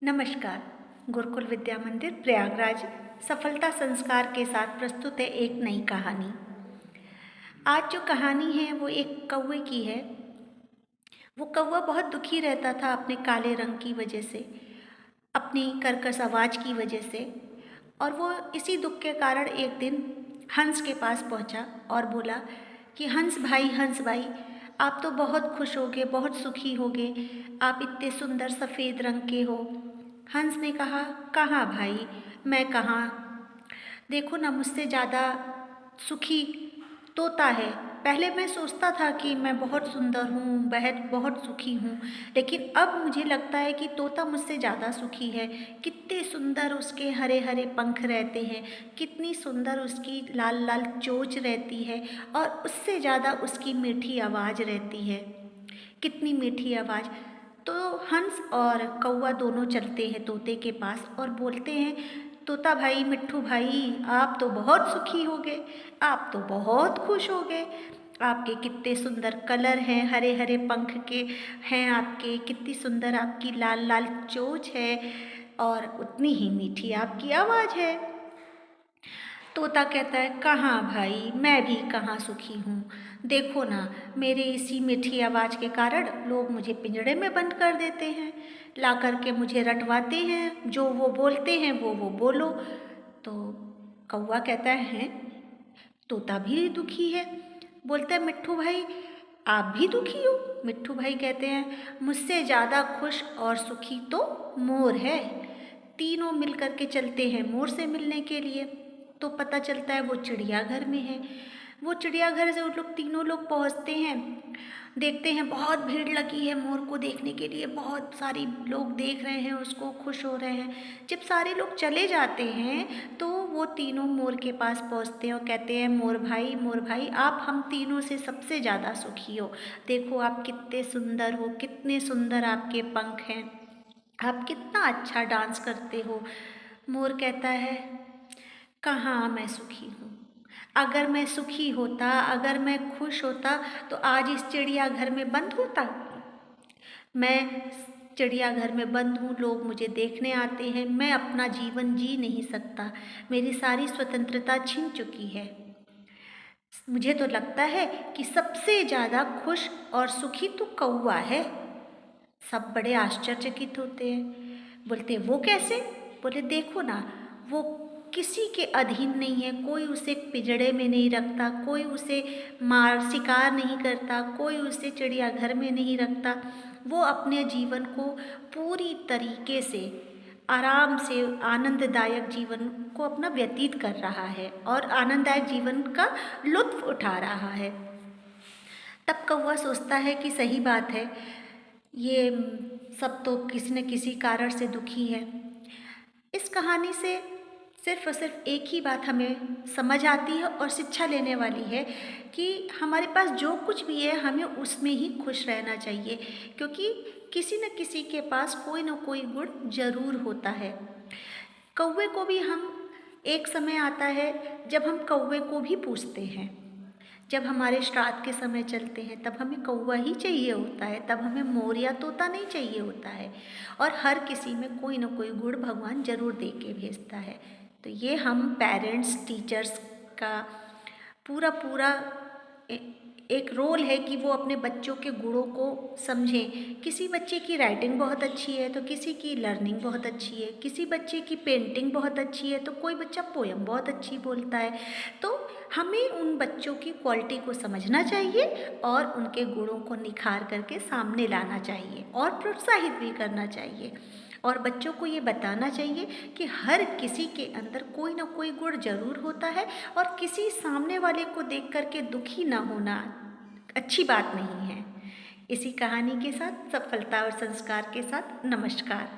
नमस्कार। गुरुकुल विद्या मंदिर प्रयागराज सफलता संस्कार के साथ प्रस्तुत है एक नई कहानी। आज जो कहानी है वो एक कौवे की है। वो कौवा बहुत दुखी रहता था अपने काले रंग की वजह से, अपनी कर्कश आवाज़ की वजह से। और वो इसी दुख के कारण एक दिन हंस के पास पहुंचा और बोला कि हंस भाई, आप तो बहुत खुश होगे, बहुत सुखी होगे, आप इतने सुंदर सफ़ेद रंग के हो। हंस ने कहा, कहाँ भाई, मैं कहाँ, देखो ना मुझसे ज़्यादा सुखी तोता है। पहले मैं सोचता था कि मैं बहुत सुंदर हूँ, बहुत सुखी हूँ, लेकिन अब मुझे लगता है कि तोता मुझसे ज़्यादा सुखी है। कितने सुंदर उसके हरे हरे पंख रहते हैं, कितनी सुंदर उसकी लाल लाल चोंच रहती है, और उससे ज़्यादा उसकी मीठी आवाज़ रहती है। कितनी मीठी आवाज़। तो हंस और कौवा दोनों चलते हैं तोते के पास और बोलते हैं, तोता भाई, मिट्ठू भाई, आप तो बहुत सुखी हो गए, आप तो बहुत खुश हो गए। आपके कितने सुंदर कलर हैं, हरे हरे पंख के हैं आपके, कितनी सुंदर आपकी लाल लाल चोंच है, और उतनी ही मीठी आपकी आवाज़ है। तोता कहता है, कहाँ भाई, मैं भी कहाँ सुखी हूँ। देखो ना, मेरे इसी मीठी आवाज़ के कारण लोग मुझे पिंजड़े में बंद कर देते हैं, ला कर के मुझे रटवाते हैं, जो वो बोलते हैं वो बोलो। तो कौवा कहता है, तोता भी दुखी है। बोलता है, मिट्ठू भाई, आप भी दुखी हो। मिट्ठू भाई कहते हैं, मुझसे ज़्यादा खुश और सुखी तो मोर है। तीनों मिल कर के चलते हैं मोर से मिलने के लिए। तो पता चलता है वो चिड़ियाघर में है। वो चिड़ियाघर से वो लोग तीनों लोग पहुंचते हैं, देखते हैं बहुत भीड़ लगी है मोर को देखने के लिए, बहुत सारी लोग देख रहे हैं उसको, खुश हो रहे हैं। जब सारे लोग चले जाते हैं तो वो तीनों मोर के पास पहुंचते हैं और कहते हैं, मोर भाई, आप हम तीनों से सबसे ज़्यादा सुखी हो। देखो आप कितने सुंदर हो, कितने सुंदर आपके पंख हैं, आप कितना अच्छा डांस करते हो। मोर कहता है, कहाँ मैं सुखी हूँ। अगर मैं सुखी होता, अगर मैं खुश होता तो आज इस चिड़ियाघर में बंद होता। मैं चिड़ियाघर में बंद हूँ, लोग मुझे देखने आते हैं, मैं अपना जीवन जी नहीं सकता, मेरी सारी स्वतंत्रता छिन चुकी है। मुझे तो लगता है कि सबसे ज़्यादा खुश और सुखी तो कौवा है। सब बड़े आश्चर्यचकित होते हैं, बोलते वो कैसे। बोले, देखो ना, वो किसी के अधीन नहीं है, कोई उसे पिंजड़े में नहीं रखता, कोई उसे शिकार नहीं करता, कोई उसे चिड़ियाघर में नहीं रखता। वो अपने जीवन को पूरी तरीके से आराम से आनंददायक जीवन को अपना व्यतीत कर रहा है और आनंददायक जीवन का लुत्फ उठा रहा है। तब कौवा सोचता है कि सही बात है, ये सब तो किसी न किसी कारण से दुखी है। इस कहानी से सिर्फ और सिर्फ एक ही बात हमें समझ आती है और शिक्षा लेने वाली है कि हमारे पास जो कुछ भी है हमें उसमें ही खुश रहना चाहिए, क्योंकि किसी न किसी के पास कोई न कोई गुण जरूर होता है। कौवे को भी हम, एक समय आता है जब हम कौवे को भी पूछते हैं। जब हमारे श्राद्ध के समय चलते हैं तब हमें कौवा ही चाहिए होता है, तब हमें मोर या तोता नहीं चाहिए होता है। और हर किसी में कोई ना कोई गुण भगवान जरूर दे के भेजता है। तो ये हम पेरेंट्स टीचर्स का पूरा पूरा एक रोल है कि वो अपने बच्चों के गुणों को समझें। किसी बच्चे की राइटिंग बहुत अच्छी है तो किसी की लर्निंग बहुत अच्छी है, किसी बच्चे की पेंटिंग बहुत अच्छी है तो कोई बच्चा पोयम बहुत अच्छी बोलता है। तो हमें उन बच्चों की क्वालिटी को समझना चाहिए और उनके गुणों को निखार करके सामने लाना चाहिए और प्रोत्साहित भी करना चाहिए। और बच्चों को ये बताना चाहिए कि हर किसी के अंदर कोई ना कोई गुण जरूर होता है, और किसी सामने वाले को देख करके दुखी ना होना अच्छी बात नहीं है। इसी कहानी के साथ, सफलता और संस्कार के साथ, नमस्कार।